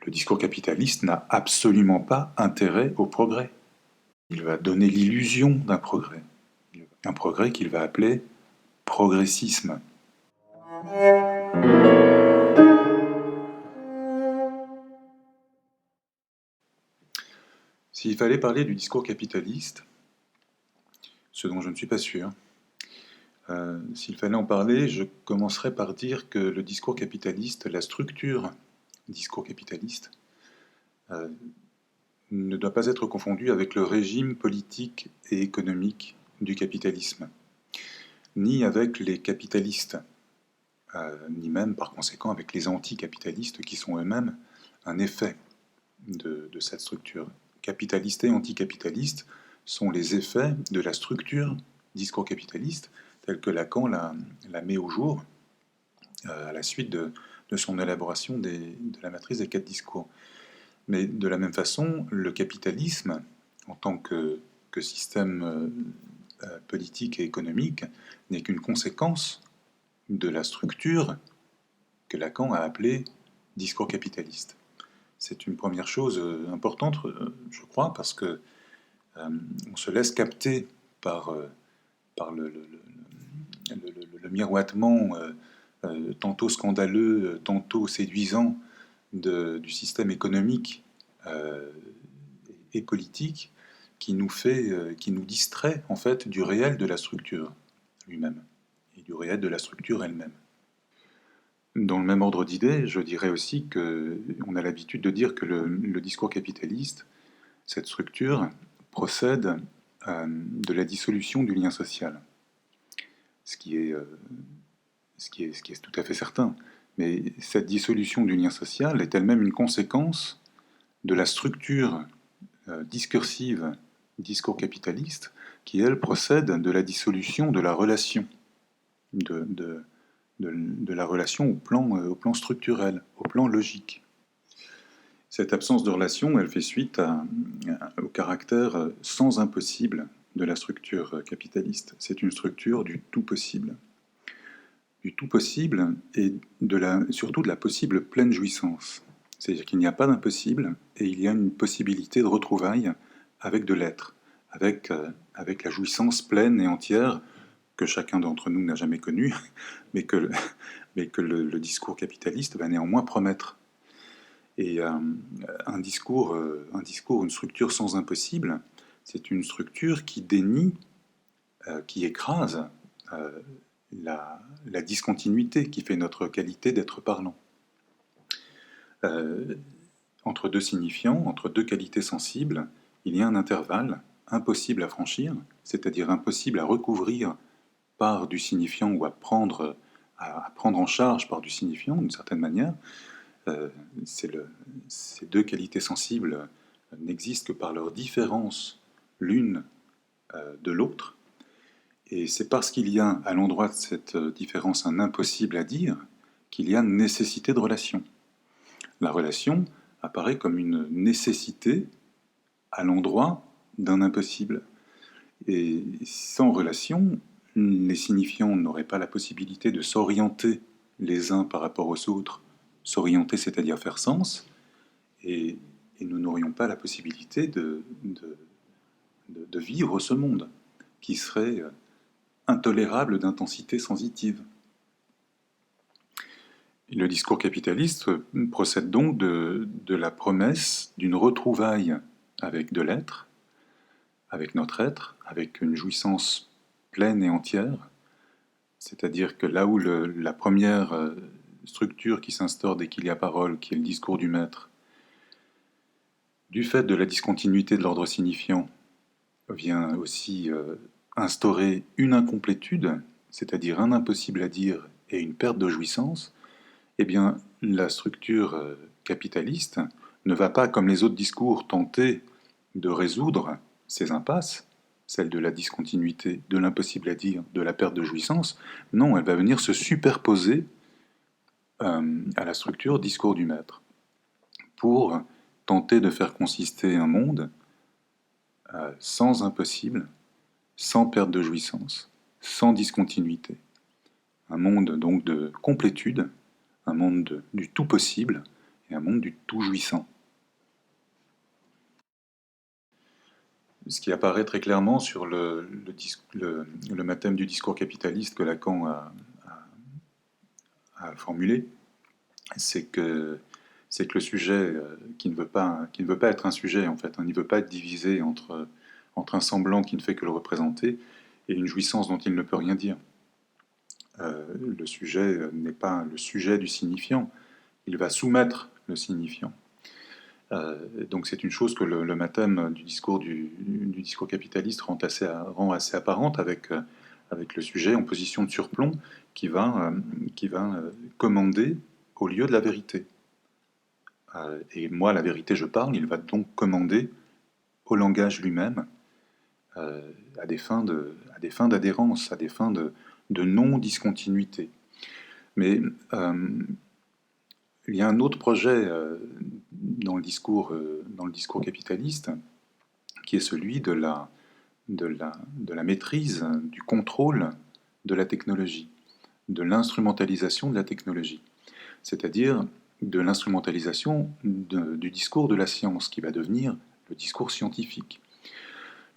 Le discours capitaliste n'a absolument pas intérêt au progrès. Il va donner l'illusion d'un progrès. Un progrès qu'il va appeler progressisme. S'il fallait parler du discours capitaliste, ce dont je ne suis pas sûr, s'il fallait en parler, je commencerais par dire que le discours capitaliste, la structure discours capitaliste, ne doit pas être confondu avec le régime politique et économique du capitalisme, ni avec les capitalistes, ni même par conséquent avec les anticapitalistes qui sont eux-mêmes un effet de cette structure. Capitalistes et anticapitalistes sont les effets de la structure discours capitaliste telle que Lacan la met au jour à la suite de son élaboration de la matrice des quatre discours. Mais de la même façon, le capitalisme, en tant que système politique et économique, n'est qu'une conséquence de la structure que Lacan a appelée discours capitaliste. C'est une première chose importante, je crois, parce que on se laisse capter par le miroitement tantôt scandaleux, tantôt séduisant du système économique et politique qui nous distrait en fait du réel de la structure lui-même et du réel de la structure elle-même. Dans le même ordre d'idées, je dirais aussi qu'on a l'habitude de dire que le discours capitaliste, cette structure, procède de la dissolution du lien social. Ce qui est tout à fait certain. Mais cette dissolution du lien social est elle-même une conséquence de la structure discursive discours capitaliste qui, elle, procède de la dissolution de la relation, de la relation au plan structurel, au plan logique. Cette absence de relation, elle fait suite au caractère sans impossible de la structure capitaliste. C'est une structure du tout possible. Du tout possible et surtout de la possible pleine jouissance. C'est-à-dire qu'il n'y a pas d'impossible et il y a une possibilité de retrouvailles avec de l'être, avec la jouissance pleine et entière que chacun d'entre nous n'a jamais connue, mais que le discours capitaliste va néanmoins promettre. Et un discours, une structure sans impossible, c'est une structure qui dénie, qui écrase la discontinuité qui fait notre qualité d'être parlant. Entre deux signifiants, entre deux qualités sensibles, il y a un intervalle impossible à franchir, c'est-à-dire impossible à recouvrir par du signifiant ou à prendre en charge par du signifiant d'une certaine manière. Ces deux qualités sensibles n'existent que par leur différence l'une de l'autre. Et c'est parce qu'il y a à l'endroit de cette différence un impossible à dire qu'il y a une nécessité de relation. La relation apparaît comme une nécessité à l'endroit d'un impossible. Et sans relation, les signifiants n'auraient pas la possibilité de s'orienter les uns par rapport aux autres, s'orienter c'est-à-dire faire sens, et nous n'aurions pas la possibilité de vivre ce monde qui serait intolérable d'intensité sensitive. Le discours capitaliste procède donc de la promesse d'une retrouvaille avec de l'être, avec notre être, avec une jouissance pleine et entière, c'est-à-dire que là où la première structure qui s'instaure dès qu'il y a parole, qui est le discours du maître, du fait de la discontinuité de l'ordre signifiant, vient aussi instaurer une incomplétude, c'est-à-dire un impossible à dire et une perte de jouissance, eh bien, la structure capitaliste ne va pas, comme les autres discours, tenter de résoudre ces impasses, celle de la discontinuité, de l'impossible à dire, de la perte de jouissance. Non, elle va venir se superposer à la structure discours du maître pour tenter de faire consister un monde sans impossible, sans perte de jouissance, sans discontinuité. Un monde donc de complétude, un monde du tout possible, et un monde du tout jouissant. Ce qui apparaît très clairement sur le mathème du discours capitaliste que Lacan a formulé, c'est que le sujet qui ne veut pas être un sujet, en fait, hein, il ne veut pas être divisé entre un semblant qui ne fait que le représenter et une jouissance dont il ne peut rien dire. Le sujet n'est pas le sujet du signifiant, il va soumettre le signifiant. Donc c'est une chose que le mathème du discours capitaliste rend assez apparente avec le sujet en position de surplomb qui va commander au lieu de la vérité. Et moi, la vérité, je parle, il va donc commander au langage lui-même à des fins d'adhérence, à des fins de non-discontinuité. Mais il y a un autre projet dans le discours capitaliste qui est celui de la maîtrise, du contrôle de la technologie, de l'instrumentalisation de la technologie, c'est-à-dire de l'instrumentalisation du discours de la science qui va devenir le discours scientifique.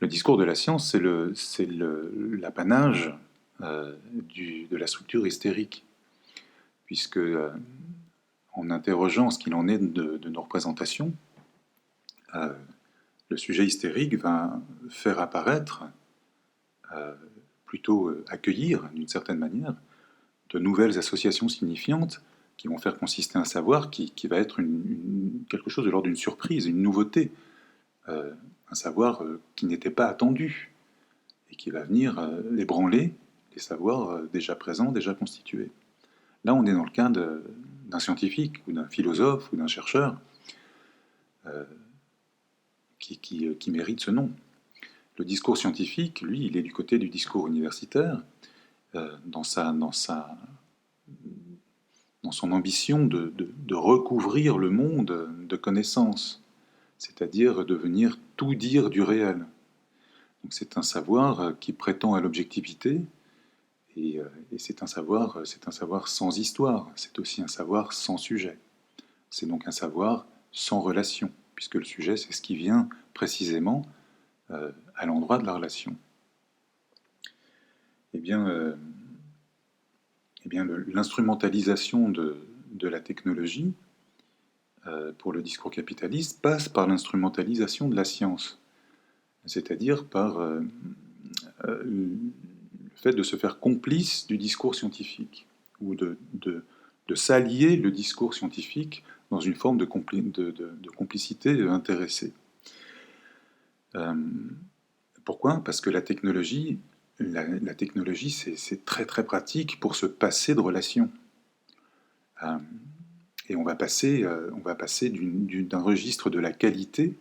Le discours de la science, c'est l'apanage de la structure hystérique, puisque en interrogeant ce qu'il en est de nos représentations, le sujet hystérique va faire apparaître, plutôt accueillir d'une certaine manière, de nouvelles associations signifiantes qui vont faire consister un savoir qui va être quelque chose de l'ordre d'une surprise, une nouveauté, un savoir qui n'était pas attendu et qui va venir ébranler les savoirs déjà présents, déjà constitués. Là, on est dans le cas d'un scientifique ou d'un philosophe ou d'un chercheur qui mérite ce nom. Le discours scientifique, lui, il est du côté du discours universitaire, dans son ambition de recouvrir le monde de connaissances, c'est-à-dire de venir tout dire du réel. Donc c'est un savoir qui prétend à l'objectivité, et c'est un savoir sans histoire, c'est aussi un savoir sans sujet. C'est donc un savoir sans relation, puisque le sujet, c'est ce qui vient précisément à l'endroit de la relation. Eh bien, l'instrumentalisation de la technologie pour le discours capitaliste passe par l'instrumentalisation de la science, c'est-à-dire par le fait de se faire complice du discours scientifique, ou de s'allier le discours scientifique dans une forme de complicité intéressée. Pourquoi ? Parce que la technologie, c'est très très pratique pour se passer de relations. Et on va passer d'un registre de la qualité,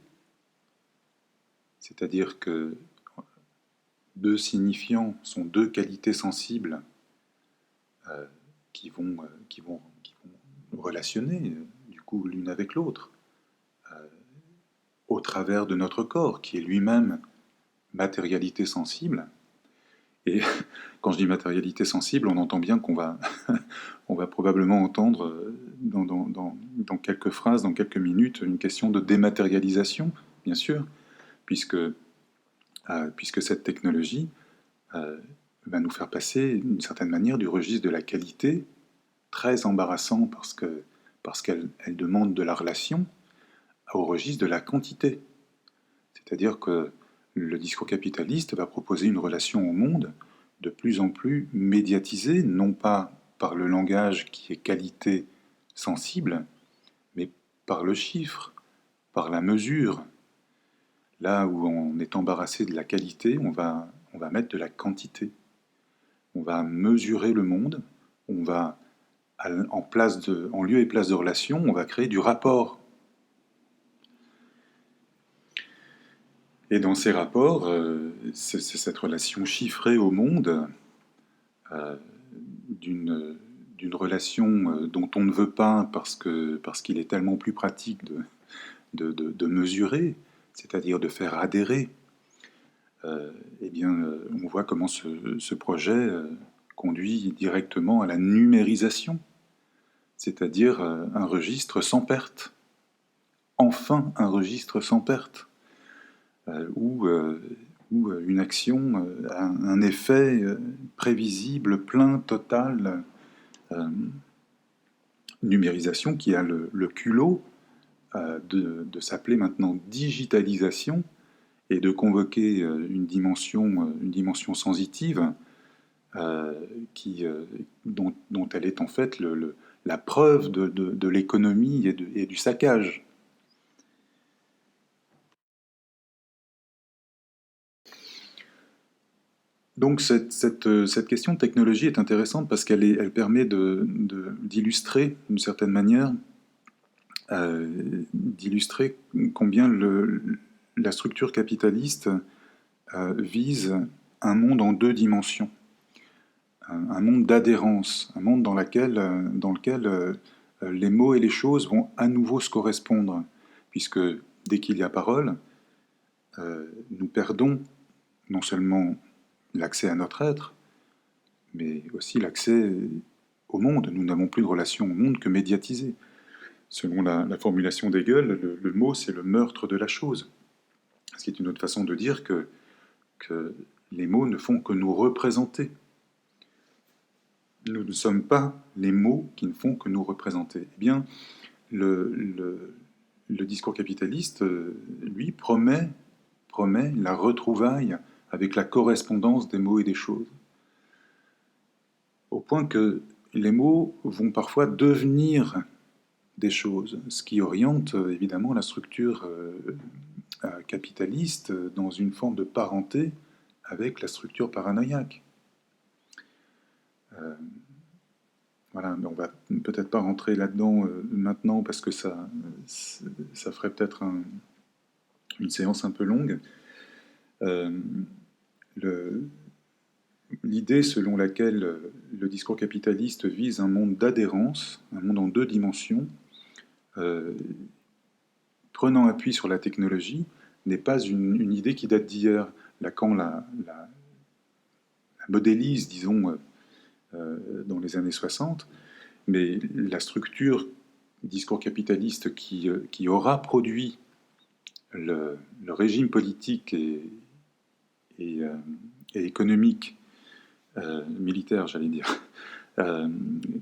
c'est-à-dire que deux signifiants sont deux qualités sensibles qui vont relationner du coup l'une avec l'autre au travers de notre corps, qui est lui-même matérialité sensible. Et quand je dis matérialité sensible, on entend bien qu'on va, on va probablement entendre dans quelques phrases, dans quelques minutes, une question de dématérialisation, bien sûr, puisque cette technologie va nous faire passer, d'une certaine manière, du registre de la qualité, très embarrassant parce qu'elle demande de la relation, au registre de la quantité. C'est-à-dire que le discours capitaliste va proposer une relation au monde de plus en plus médiatisée, non pas par le langage qui est qualité sensible, mais par le chiffre, par la mesure. Là où on est embarrassé de la qualité, on va mettre de la quantité. On va mesurer le monde, on va, en lieu et place de relation, on va créer du rapport. Et dans ces rapports, c'est cette relation chiffrée au monde, d'une relation dont on ne veut pas parce qu'il est tellement plus pratique de mesurer, c'est-à-dire de faire adhérer. On voit comment ce projet conduit directement à la numérisation, c'est-à-dire un registre sans perte. Enfin, un registre sans perte, où une action a un effet prévisible, plein, total, numérisation qui a le culot de s'appeler maintenant digitalisation et de convoquer une dimension sensitive dont elle est en fait la preuve de l'économie et du saccage. Donc cette question de technologie est intéressante parce elle permet d'illustrer, d'une certaine manière, d'illustrer combien la structure capitaliste vise un monde en deux dimensions, un monde d'adhérence, un monde dans lequel les mots et les choses vont à nouveau se correspondre, puisque dès qu'il y a parole, nous perdons non seulement l'accès à notre être, mais aussi l'accès au monde. Nous n'avons plus de relation au monde que médiatisée. Selon la formulation d'Hegel, le mot, c'est le meurtre de la chose. Ce qui est une autre façon de dire que les mots ne font que nous représenter. Nous ne sommes pas les mots qui ne font que nous représenter. Eh bien, le discours capitaliste, lui, promet la retrouvaille avec la correspondance des mots et des choses. Au point que les mots vont parfois devenir des choses, ce qui oriente évidemment la structure capitaliste dans une forme de parenté avec la structure paranoïaque. Voilà, mais on va peut-être pas rentrer là-dedans maintenant parce que ça ferait peut-être une séance un peu longue. L'idée selon laquelle le discours capitaliste vise un monde d'adhérence, un monde en deux dimensions, prenant appui sur la technologie, n'est pas une idée qui date d'hier. Lacan la modélise, disons, dans les années 60, mais la structure du discours capitaliste qui aura produit le régime politique et économique, militaire, j'allais dire,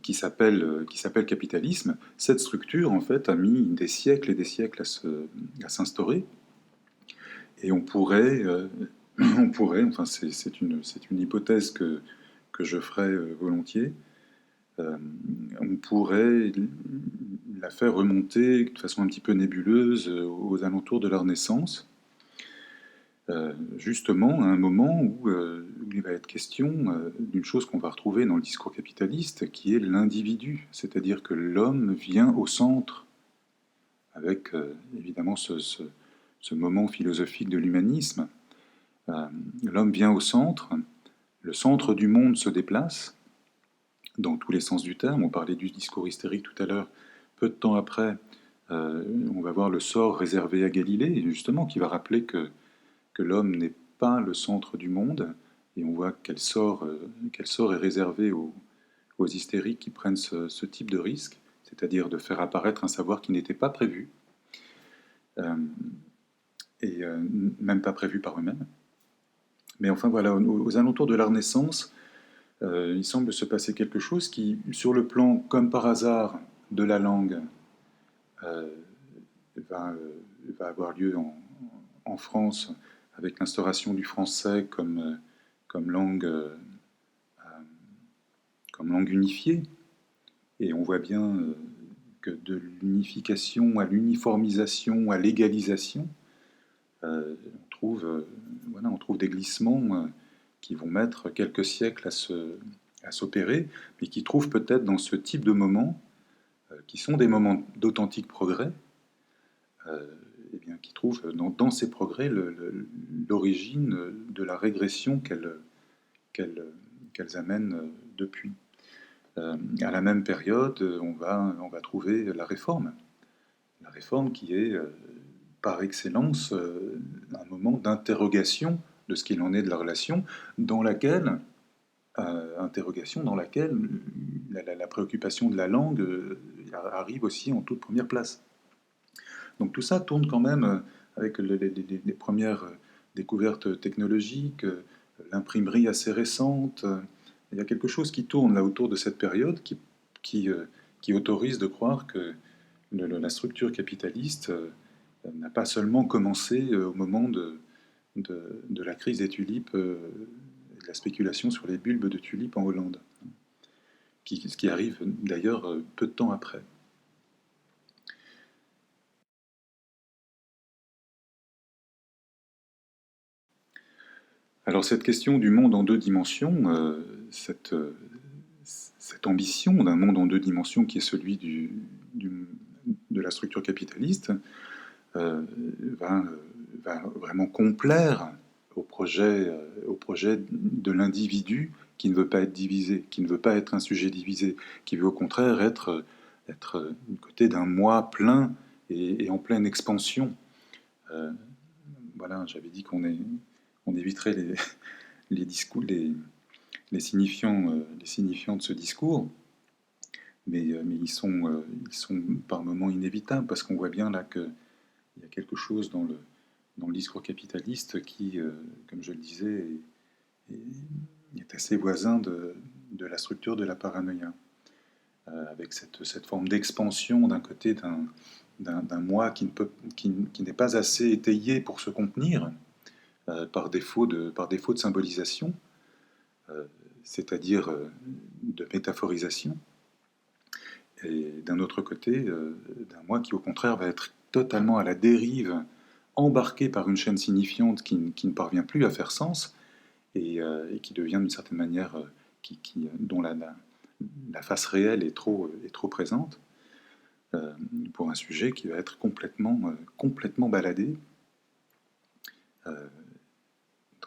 qui s'appelle capitalisme, cette structure, en fait, a mis des siècles et des siècles à s'instaurer. Et on pourrait, enfin c'est une hypothèse que je ferai volontiers, on pourrait la faire remonter de façon un petit peu nébuleuse aux alentours de leur naissance, justement à un moment où il va être question d'une chose qu'on va retrouver dans le discours capitaliste, qui est l'individu, c'est-à-dire que l'homme vient au centre, avec évidemment ce moment philosophique de l'humanisme. L'homme vient au centre, le centre du monde se déplace, dans tous les sens du terme. On parlait du discours hystérique tout à l'heure. Peu de temps après, on va voir le sort réservé à Galilée, justement, qui va rappeler que l'homme n'est pas le centre du monde, et on voit quel sort est réservé aux hystériques qui prennent ce type de risque, c'est-à-dire de faire apparaître un savoir qui n'était pas prévu, et même pas prévu par eux-mêmes. Mais enfin voilà, aux alentours de la Renaissance, il semble se passer quelque chose qui, sur le plan, comme par hasard, de la langue, va avoir lieu en France, avec l'instauration du français comme langue unifiée. Et on voit bien que de l'unification à l'uniformisation, à l'égalisation, on trouve des glissements qui vont mettre quelques siècles à s'opérer, mais qui trouvent peut-être dans ce type de moments, qui sont des moments d'authentique progrès, eh bien, qui trouvent dans ces progrès l'origine de la régression qu'elles amènent depuis. À la même période, on va trouver la réforme qui est par excellence un moment d'interrogation de ce qu'il en est de la relation, dans laquelle interrogation dans laquelle la préoccupation de la langue arrive aussi en toute première place. Donc tout ça tourne quand même avec les premières découvertes technologiques, l'imprimerie assez récente. Il y a quelque chose qui tourne là autour de cette période qui, euh, qui autorise de croire que la structure capitaliste n'a pas seulement commencé au moment de la crise des tulipes, et de la spéculation sur les bulbes de tulipes en Hollande, ce qui arrive d'ailleurs peu de temps après. Alors cette question du monde en deux dimensions, cette ambition d'un monde en deux dimensions qui est celui de la structure capitaliste, euh, va, va vraiment complaire au projet de l'individu qui ne veut pas être divisé, qui ne veut pas être un sujet divisé, qui veut au contraire être du côté d'un moi plein et en pleine expansion. Euh, voilà, j'avais dit on éviterait les discours, les signifiants de ce discours, mais ils sont par moments inévitables parce qu'on voit bien là qu'il y a quelque chose dans le discours capitaliste qui, comme je le disais, est assez voisin de la structure de la paranoïa, avec cette forme d'expansion d'un côté d'un moi qui n'est pas assez étayé pour se contenir, par défaut de symbolisation, euh, c'est-à-dire de métaphorisation, et d'un autre côté, d'un moi qui au contraire va être totalement à la dérive, embarqué par une chaîne signifiante qui ne parvient plus à faire sens, et qui devient d'une certaine manière, dont la face réelle est trop présente, euh, pour un sujet qui va être complètement baladé euh,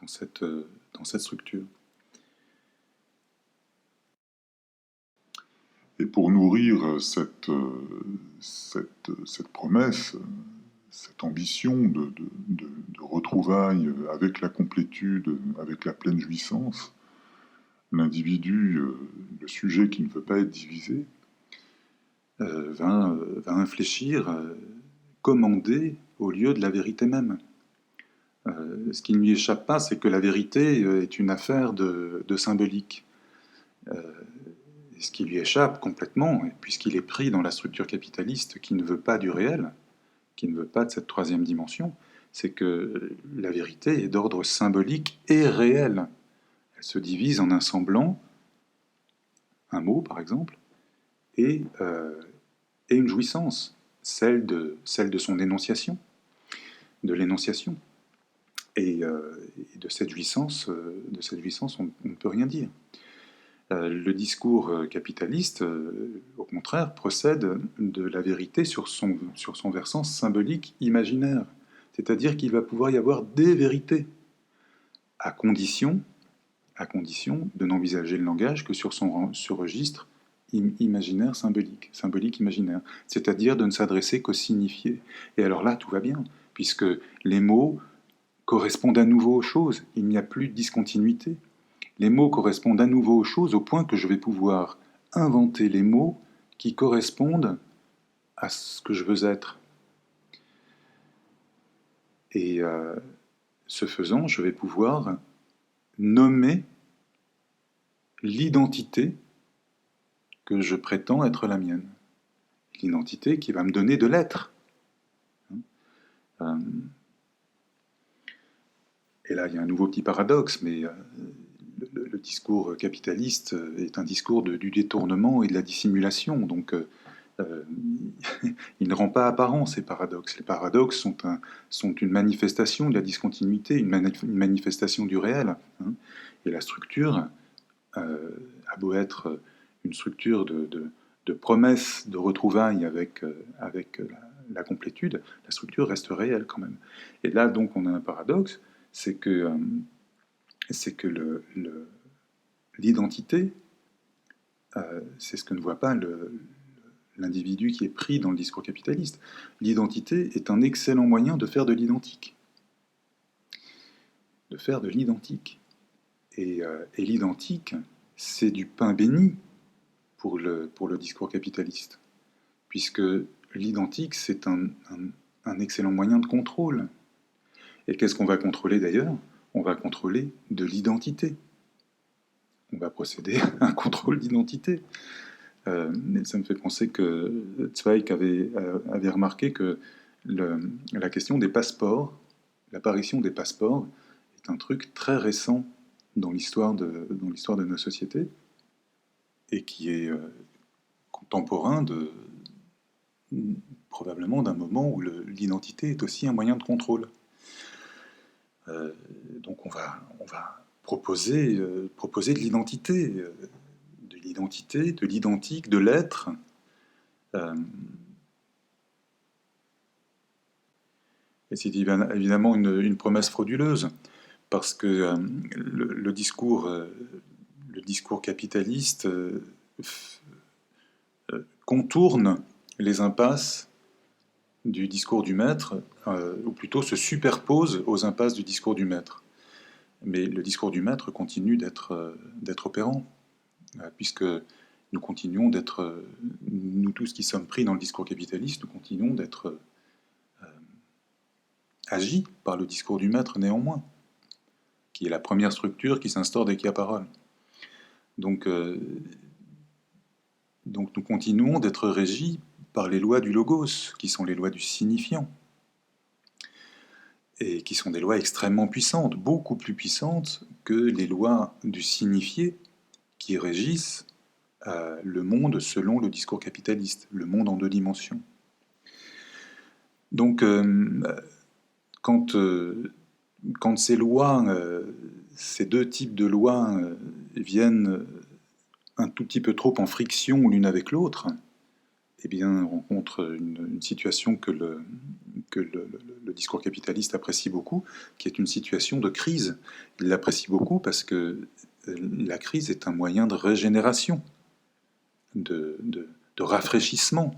dans cette structure. Et pour nourrir cette promesse, cette ambition de retrouvailles avec la complétude, avec la pleine jouissance, l'individu, le sujet qui ne veut pas être divisé, Va infléchir, commander au lieu de la vérité même. Ce qui ne lui échappe pas, c'est que la vérité est une affaire de symbolique. Euh, ce qui lui échappe complètement, puisqu'il est pris dans la structure capitaliste qui ne veut pas du réel, qui ne veut pas de cette troisième dimension, c'est que la vérité est d'ordre symbolique et réel. Elle se divise en un semblant, un mot par exemple, et, euh, et une jouissance, celle de son énonciation, de l'énonciation. Et de cette jouissance on ne peut rien dire. Le discours capitaliste, au contraire, procède de la vérité sur son versant symbolique imaginaire. C'est-à-dire qu'il va pouvoir y avoir des vérités, à condition, à condition de n'envisager le langage que sur ce registre imaginaire symbolique, symbolique imaginaire. C'est-à-dire de ne s'adresser qu'au signifié. Et alors là, tout va bien, puisque les mots correspondent à nouveau aux choses. Il n'y a plus de discontinuité. Les mots correspondent à nouveau aux choses au point que je vais pouvoir inventer les mots qui correspondent à ce que je veux être. Et ce faisant, je vais pouvoir nommer l'identité que je prétends être la mienne. L'identité qui va me donner de l'être. Euh, et là, il y a un nouveau petit paradoxe, mais le discours capitaliste est un discours du détournement et de la dissimulation. Donc, il ne rend pas apparent ces paradoxes. Les paradoxes sont une manifestation de la discontinuité, une manifestation du réel. Hein. Et la structure a beau être une structure de promesses, de retrouvailles avec la complétude, la structure reste réelle quand même. Et là, donc, on a un paradoxe, c'est que l'identité, c'est ce que ne voit pas l'individu qui est pris dans le discours capitaliste. L'identité est un excellent moyen de faire de l'identique. De faire de l'identique. Et l'identique, c'est du pain béni pour le discours capitaliste, puisque l'identique, c'est un excellent moyen de contrôle. Et qu'est-ce qu'on va contrôler d'ailleurs? On va contrôler de l'identité. On va procéder à un contrôle d'identité. Ça me fait penser que Zweig avait remarqué que la question des passeports, l'apparition des passeports, est un truc très récent dans l'histoire de nos sociétés et qui est contemporain probablement d'un moment où l'identité est aussi un moyen de contrôle. Donc on va proposer de l'identité, de l'identique, de l'être. Et c'est évidemment une promesse frauduleuse, parce que le discours capitaliste contourne les impasses du discours du maître, ou plutôt se superpose aux impasses du discours du maître. Mais le discours du maître continue d'être opérant, puisque nous continuons d'être, nous tous qui sommes pris dans le discours capitaliste, nous continuons d'être agis par le discours du maître néanmoins, qui est la première structure qui s'instaure dès qu'il y a parole. Donc nous continuons d'être régis par les lois du logos, qui sont les lois du signifiant, et qui sont des lois extrêmement puissantes, beaucoup plus puissantes que les lois du signifié qui régissent le monde selon le discours capitaliste, le monde en 2 dimensions. Donc, quand ces lois, ces 2 types de lois viennent un tout petit peu trop en friction l'une avec l'autre, eh bien, on rencontre une situation que le discours capitaliste apprécie beaucoup, qui est une situation de crise. Il l'apprécie beaucoup parce que la crise est un moyen de régénération, de rafraîchissement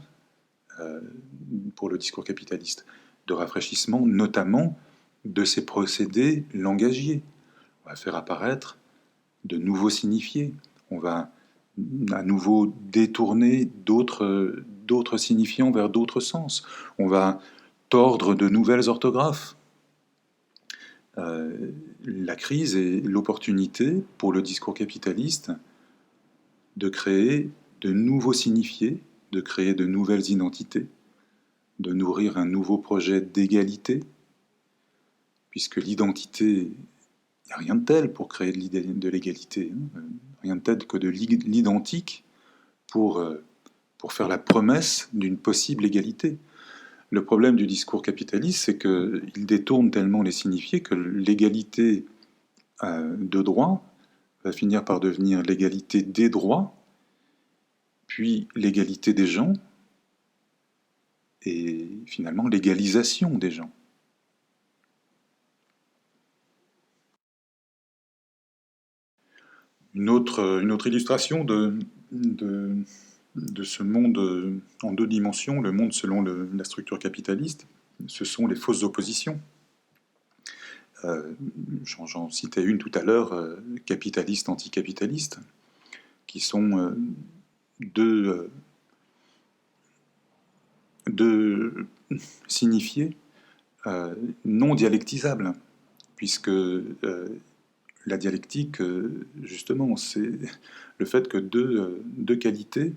pour le discours capitaliste, de rafraîchissement notamment de ses procédés langagiers. On va faire apparaître de nouveaux signifiés, on va à nouveau détourner d'autres signifiants vers d'autres sens, on va tordre de nouvelles orthographes. La crise est l'opportunité pour le discours capitaliste de créer de nouveaux signifiés, de créer de nouvelles identités, de nourrir un nouveau projet d'égalité, puisque l'identité, il n'y a rien de tel pour créer de l'égalité, rien de tel que de l'identique pour faire la promesse d'une possible égalité. Le problème du discours capitaliste, c'est qu'il détourne tellement les signifiés que l'égalité de droit va finir par devenir l'égalité des droits, puis l'égalité des gens, et finalement l'égalisation des gens. Une autre illustration de ce monde en 2 dimensions, le monde selon la structure capitaliste, ce sont les fausses oppositions. J'en citais une tout à l'heure, capitaliste, anticapitaliste, qui sont deux signifiés non dialectisables, puisque la dialectique, justement, c'est le fait que deux qualités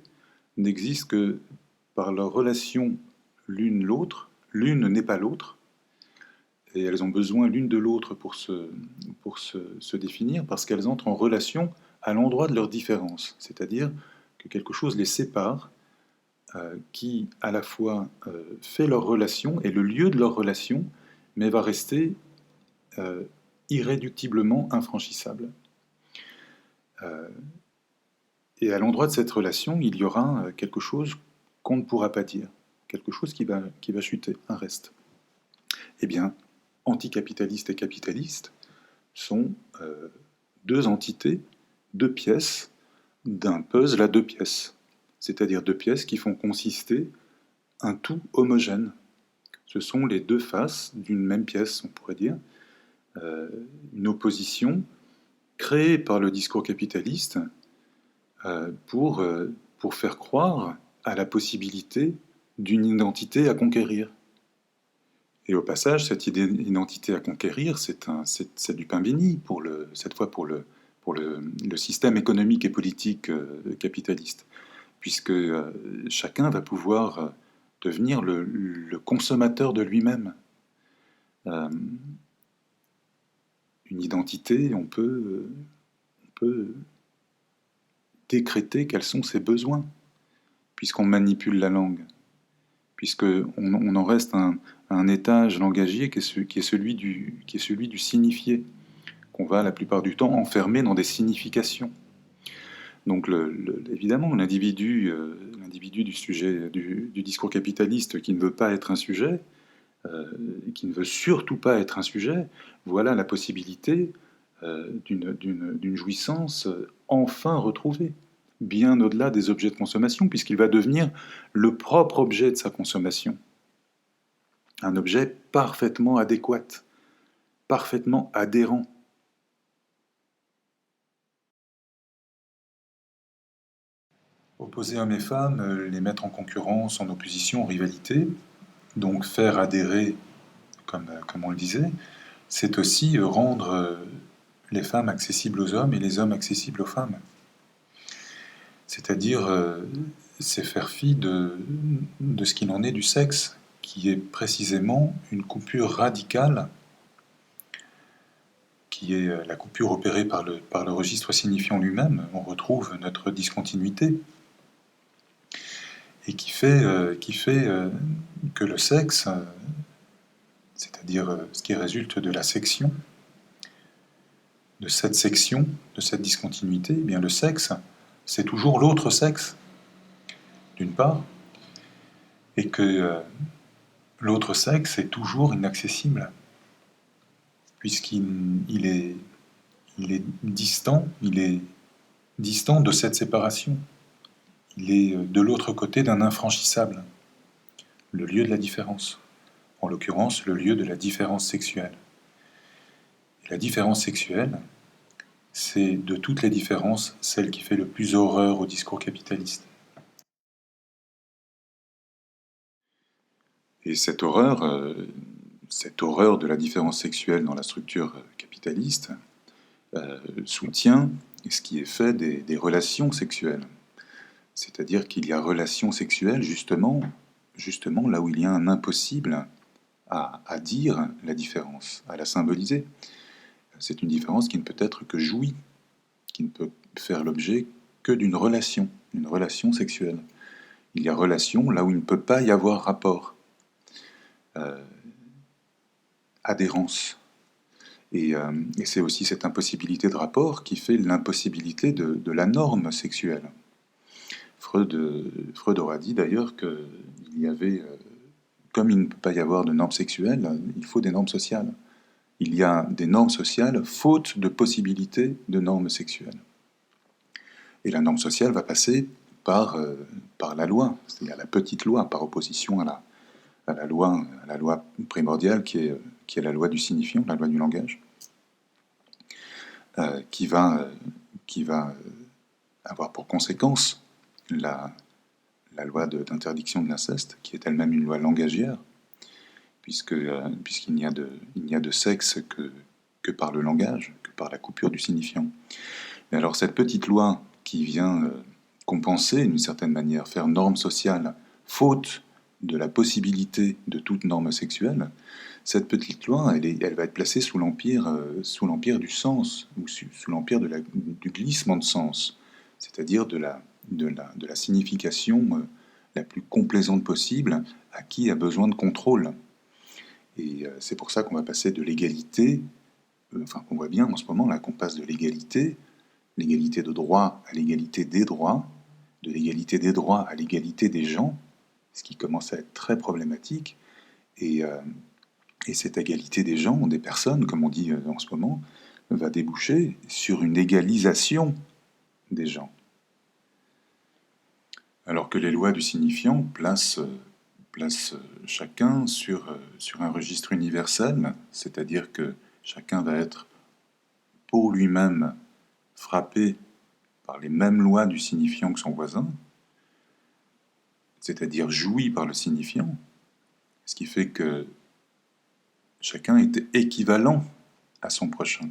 n'existent que par leur relation l'une l'autre, l'une n'est pas l'autre, et elles ont besoin l'une de l'autre pour se définir, parce qu'elles entrent en relation à l'endroit de leur différence, c'est-à-dire que quelque chose les sépare, qui à la fois fait leur relation, est le lieu de leur relation, mais va rester irréductiblement infranchissable. Et à l'endroit de cette relation, il y aura quelque chose qu'on ne pourra pas dire, quelque chose qui va chuter, un reste. Eh bien, anticapitaliste et capitaliste sont 2 entités, 2 pièces d'un puzzle à 2 pièces, c'est-à-dire 2 pièces qui font consister un tout homogène. Ce sont les 2 faces d'une même pièce, on pourrait dire, une opposition créée par le discours capitaliste, pour faire croire à la possibilité d'une identité à conquérir. Et au passage, cette identité à conquérir, c'est du pain béni, cette fois pour le système économique et politique capitaliste, puisque chacun va pouvoir devenir le consommateur de lui-même. Une identité, on peut décréter quels sont ses besoins, puisqu'on manipule la langue, puisqu'on en reste à un étage langagier qui est celui du signifié, qu'on va la plupart du temps enfermer dans des significations. Donc évidemment, l'individu du sujet du discours capitaliste qui ne veut pas être un sujet, qui ne veut surtout pas être un sujet, voilà la possibilité d'une jouissance enfin retrouvée, bien au-delà des objets de consommation, puisqu'il va devenir le propre objet de sa consommation. Un objet parfaitement adéquat, parfaitement adhérent. Opposer hommes et femmes, les mettre en concurrence, en opposition, en rivalité, donc faire adhérer, comme on le disait, c'est aussi rendre les femmes accessibles aux hommes et les hommes accessibles aux femmes. C'est-à-dire, c'est faire fi de ce qu'il en est du sexe, qui est précisément une coupure radicale, qui est la coupure opérée par le registre signifiant lui-même. On retrouve notre discontinuité, et qui fait que le sexe, c'est-à-dire ce qui résulte de la section, de cette discontinuité, eh bien le sexe, c'est toujours l'autre sexe, d'une part, et que l'autre sexe est toujours inaccessible, puisqu'il est distant, de cette séparation. Il est de l'autre côté d'un infranchissable, le lieu de la différence, en l'occurrence le lieu de la différence sexuelle. Et la différence sexuelle, c'est de toutes les différences celle qui fait le plus horreur au discours capitaliste. Et cette horreur de la différence sexuelle dans la structure capitaliste soutient ce qui est fait des relations sexuelles. C'est-à-dire qu'il y a relations sexuelles justement là où il y a un impossible à dire la différence, à la symboliser. C'est une différence qui ne peut être que jouie, qui ne peut faire l'objet que d'une relation sexuelle. Il y a relation là où il ne peut pas y avoir rapport. Adhérence. Et c'est aussi cette impossibilité de rapport qui fait l'impossibilité de la norme sexuelle. Freud aura dit d'ailleurs qu'il y avait, comme il ne peut pas y avoir de normes sexuelles, il faut des normes sociales. Il y a des normes sociales faute de possibilité de normes sexuelles. Et la norme sociale va passer par la loi, c'est-à-dire la petite loi, par opposition à la loi primordiale qui est la loi du signifiant, la loi du langage, qui va avoir pour conséquence la loi d'interdiction de l'inceste, qui est elle-même une loi langagière, puisqu'il n'y a de sexe que par le langage, que par la coupure du signifiant. Mais alors cette petite loi qui vient compenser, d'une certaine manière, faire norme sociale, faute de la possibilité de toute norme sexuelle, cette petite loi, elle va être placée sous l'empire du sens, ou sous l'empire du glissement de sens, c'est-à-dire de la signification la plus complaisante possible à qui a besoin de contrôle. Et c'est pour ça qu'on va passer de l'égalité, qu'on voit bien en ce moment, là, qu'on passe de l'égalité de droit à l'égalité des droits, de l'égalité des droits à l'égalité des gens, ce qui commence à être très problématique. Et cette égalité des gens, des personnes, comme on dit en ce moment, va déboucher sur une égalisation des gens. Alors que les lois du signifiant placent chacun sur un registre universel, c'est-à-dire que chacun va être pour lui-même frappé par les mêmes lois du signifiant que son voisin, c'est-à-dire jouit par le signifiant, ce qui fait que chacun est équivalent à son prochain,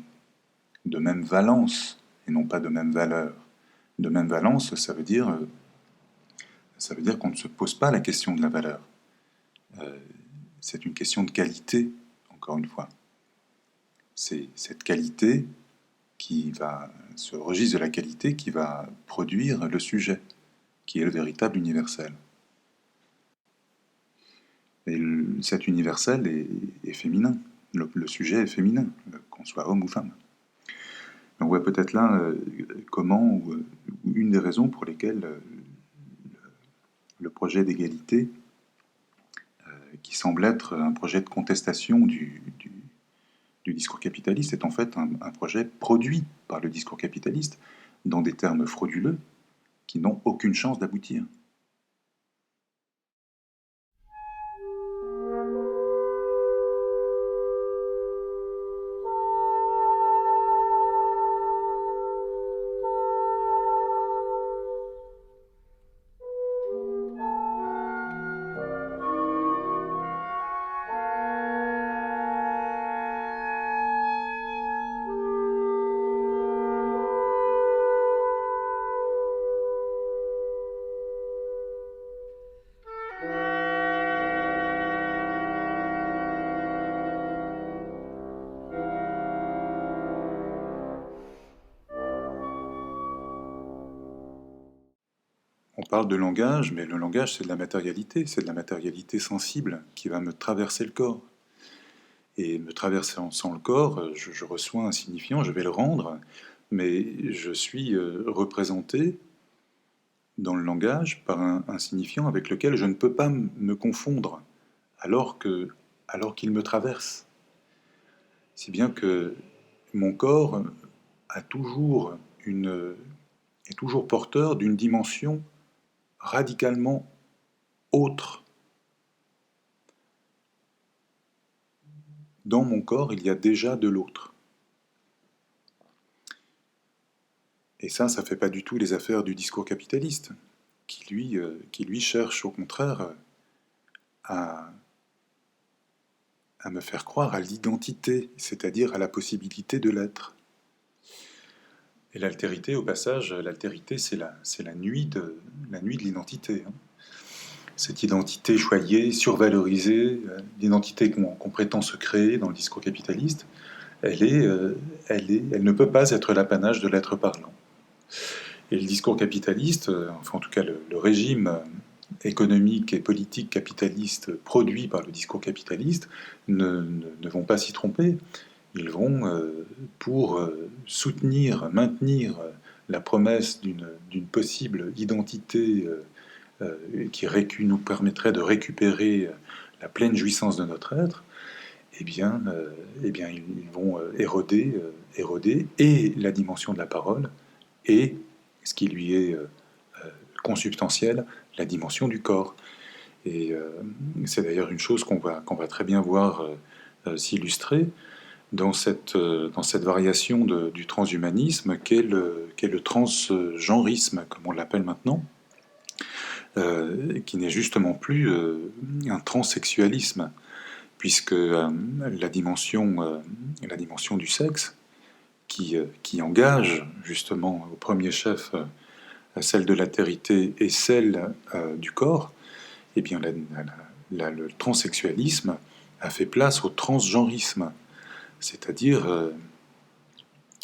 de même valence et non pas de même valeur. De même valence, ça veut dire qu'on ne se pose pas la question de la valeur. C'est une question de qualité, encore une fois. C'est cette qualité ce registre de la qualité qui va produire le sujet, qui est le véritable universel. Et cet universel est féminin. Le sujet est féminin, qu'on soit homme ou femme. On voit peut-être là comment, ou une des raisons pour lesquelles le projet d'égalité, qui semble être un projet de contestation du discours capitaliste, est en fait un projet produit par le discours capitaliste dans des termes frauduleux qui n'ont aucune chance d'aboutir. On parle de langage, mais le langage, c'est de la matérialité sensible qui va me traverser le corps. Et me traversant le corps, je reçois un signifiant, je vais le rendre, mais je suis représenté dans le langage par un signifiant avec lequel je ne peux pas me confondre, alors qu'il me traverse. Si bien que mon corps est toujours porteur d'une dimension radicalement autre. Dans mon corps, il y a déjà de l'autre. Et ça fait pas du tout les affaires du discours capitaliste, qui lui cherche au contraire à me faire croire à l'identité, c'est-à-dire à la possibilité de l'être. Et l'altérité, au passage, c'est la nuit de l'identité. Cette identité choyée, survalorisée, l'identité qu'on prétend se créer dans le discours capitaliste, elle ne peut pas être l'apanage de l'être parlant. Et le discours capitaliste, enfin en tout cas le régime économique et politique capitaliste produit par le discours capitaliste, ne vont pas s'y tromper. Ils vont, pour soutenir, maintenir la promesse d'une possible identité qui nous permettrait de récupérer la pleine jouissance de notre être, eh bien ils vont éroder et la dimension de la parole et ce qui lui est consubstantiel, la dimension du corps. Et c'est d'ailleurs une chose qu'on va très bien voir s'illustrer dans cette variation du transhumanisme qu'est le transgenrisme, comme on l'appelle maintenant, qui n'est justement plus un transsexualisme, puisque la dimension du sexe, qui engage justement au premier chef celle de l'altérité et celle du corps, eh bien le transsexualisme a fait place au transgenrisme, c'est-à-dire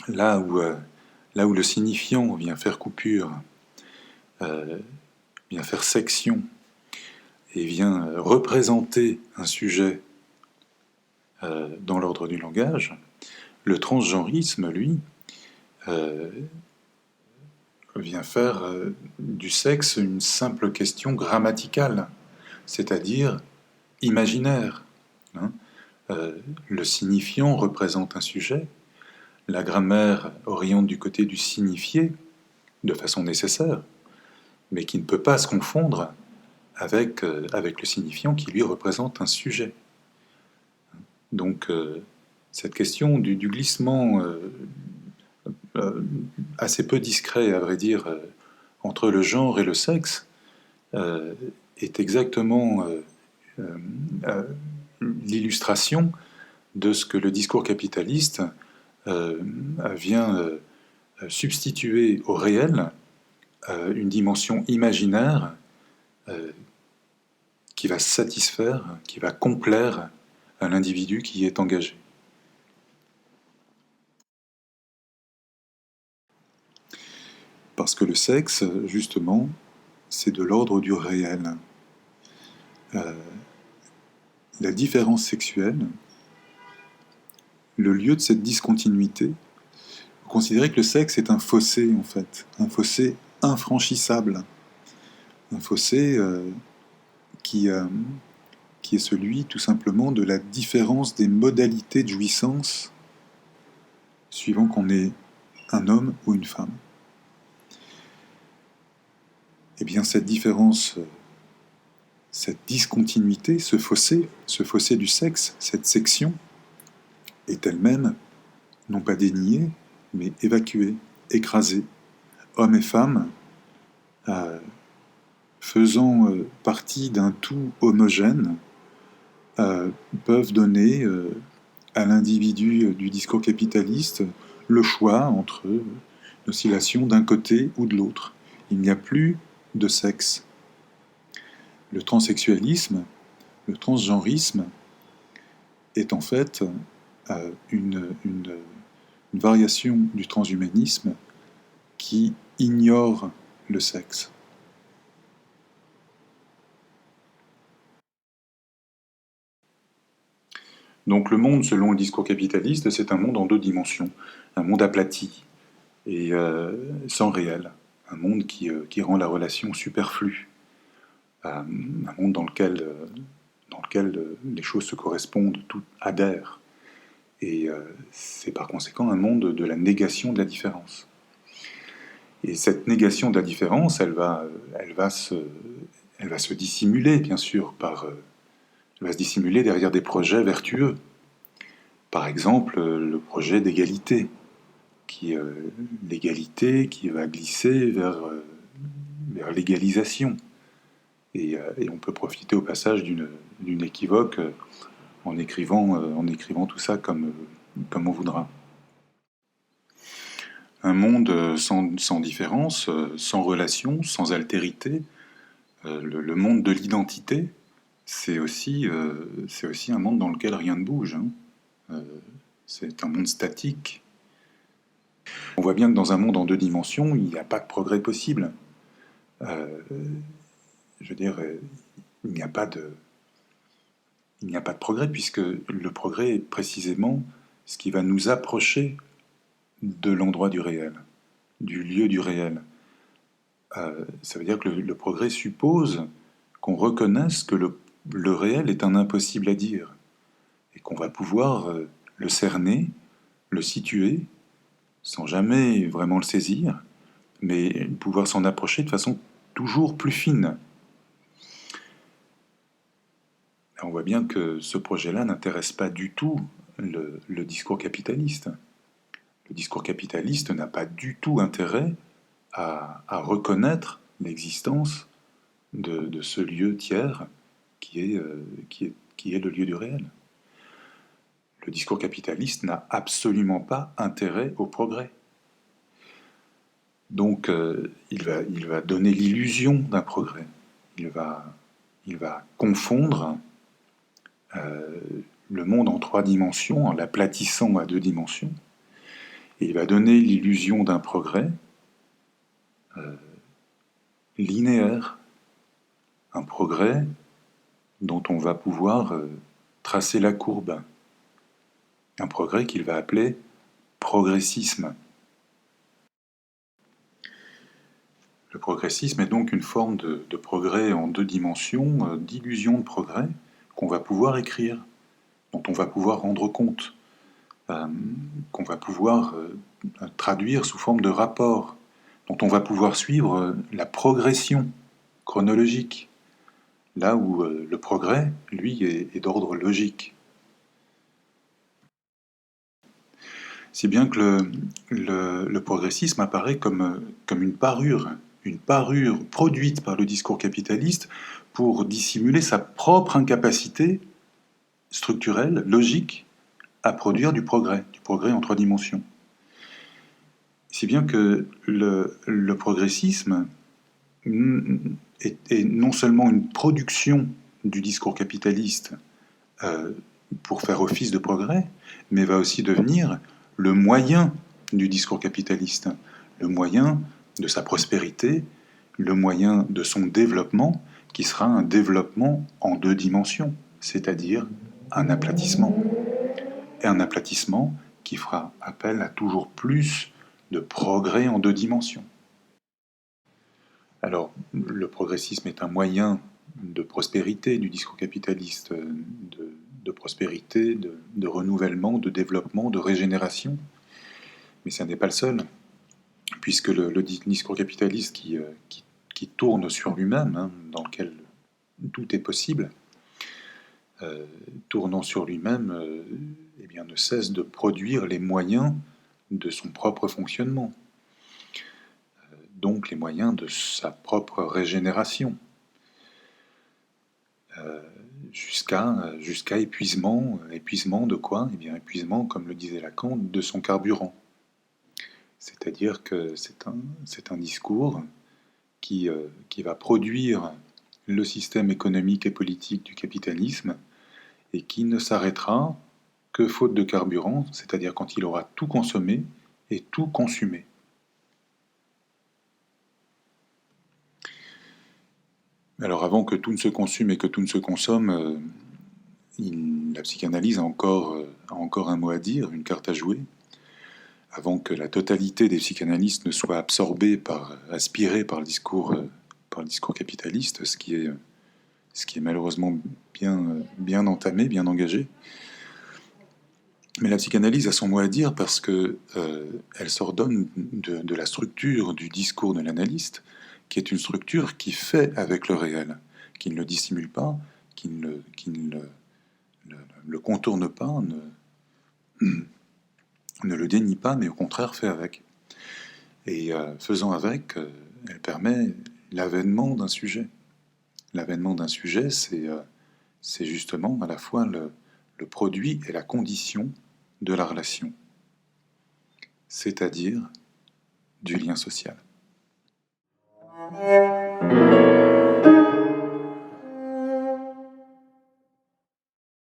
là où le signifiant vient faire coupure, vient faire section et vient représenter un sujet dans l'ordre du langage, le transgenrisme, lui, vient faire du sexe une simple question grammaticale, c'est-à-dire imaginaire. Le signifiant représente un sujet, la grammaire oriente du côté du signifié de façon nécessaire, mais qui ne peut pas se confondre avec le signifiant qui lui représente un sujet. Donc cette question du glissement assez peu discret, à vrai dire, entre le genre et le sexe, est exactement l'illustration de ce que le discours capitaliste vient substituer au réel une dimension imaginaire qui va satisfaire, qui va complaire à l'individu qui y est engagé. Parce que le sexe, justement, c'est de l'ordre du réel. La différence sexuelle, le lieu de cette discontinuité, vous considérez que le sexe est un fossé, en fait, un fossé infranchissable, un fossé qui est celui, tout simplement, de la différence des modalités de jouissance suivant qu'on est un homme ou une femme. Eh bien, cette différence, cette discontinuité, ce fossé du sexe, cette section, est elle-même, non pas déniée, mais évacuée, écrasée. Hommes et femmes, faisant partie d'un tout homogène, peuvent donner à l'individu du discours capitaliste le choix entre l'oscillation d'un côté ou de l'autre. Il n'y a plus de sexe. Le transsexualisme, le transgenrisme est en fait une variation du transhumanisme qui ignore le sexe. Donc le monde, selon le discours capitaliste, c'est un monde en deux dimensions, un monde aplati et sans réel, un monde qui rend la relation superflue, un monde dans lequel les choses se correspondent, tout adhère. Et c'est par conséquent un monde de la négation de la différence. Et cette négation de la différence, elle va se dissimuler, bien sûr, elle va se dissimuler derrière des projets vertueux. Par exemple, le projet d'égalité, l'égalité qui va glisser vers l'égalisation. Et on peut profiter au passage d'une équivoque en écrivant tout ça comme on voudra. Un monde sans différence, sans relation, sans altérité, le monde de l'identité, c'est aussi un monde dans lequel rien ne bouge. C'est un monde statique. On voit bien que dans un monde en deux dimensions, il n'y a pas de progrès possible. Je veux dire, il n'y a pas de progrès, puisque le progrès est précisément ce qui va nous approcher de l'endroit du réel, du lieu du réel. Ça veut dire que le progrès suppose qu'on reconnaisse que le réel est un impossible à dire, et qu'on va pouvoir le cerner, le situer, sans jamais vraiment le saisir, mais pouvoir s'en approcher de façon toujours plus fine. On voit bien que ce projet-là n'intéresse pas du tout le discours capitaliste. Le discours capitaliste n'a pas du tout intérêt à reconnaître l'existence de ce lieu tiers qui est le lieu du réel. Le discours capitaliste n'a absolument pas intérêt au progrès. Donc il va donner l'illusion d'un progrès. Il va confondre le monde en trois dimensions en l'aplatissant à deux dimensions. Et il va donner l'illusion d'un progrès linéaire, un progrès dont on va pouvoir tracer la courbe, un progrès qu'il va appeler progressisme. Le progressisme est donc une forme de progrès en deux dimensions, d'illusion de progrès, qu'on va pouvoir écrire, dont on va pouvoir rendre compte, qu'on va pouvoir traduire sous forme de rapport, dont on va pouvoir suivre la progression chronologique, là où le progrès, lui, est d'ordre logique. Si bien que le progressisme apparaît comme une parure produite par le discours capitaliste pour dissimuler sa propre incapacité structurelle, logique, à produire du progrès en trois dimensions. Si bien que le progressisme est non seulement une production du discours capitaliste pour faire office de progrès, mais va aussi devenir le moyen du discours capitaliste, le moyen de sa prospérité, le moyen de son développement, qui sera un développement en deux dimensions, c'est-à-dire un aplatissement. Et un aplatissement qui fera appel à toujours plus de progrès en deux dimensions. Alors, le progressisme est un moyen de prospérité du discours capitaliste, de prospérité, de renouvellement, de développement, de régénération. Mais ça n'est pas le seul, puisque le discours capitaliste qui tourne sur lui-même, hein, dans lequel tout est possible, tournant sur lui-même, eh bien, ne cesse de produire les moyens de son propre fonctionnement, donc les moyens de sa propre régénération, jusqu'à épuisement. Épuisement de quoi? Eh bien, épuisement, comme le disait Lacan, de son carburant. C'est-à-dire que c'est un discours qui va produire le système économique et politique du capitalisme et qui ne s'arrêtera que faute de carburant, c'est-à-dire quand il aura tout consommé et tout consumé. Alors avant que tout ne se consume et que tout ne se consomme, la psychanalyse a encore un mot à dire, une carte à jouer. Avant que la totalité des psychanalystes ne soit absorbée aspirée par le discours capitaliste, ce qui est malheureusement bien entamé, bien engagé. Mais la psychanalyse a son mot à dire parce que elle s'ordonne de la structure du discours de l'analyste, qui est une structure qui fait avec le réel, qui ne le dissimule pas, qui ne le contourne pas, ne le dénie pas, mais au contraire fait avec. Et faisant avec, elle permet l'avènement d'un sujet. L'avènement d'un sujet, c'est justement à la fois le produit et la condition de la relation, c'est-à-dire du lien social.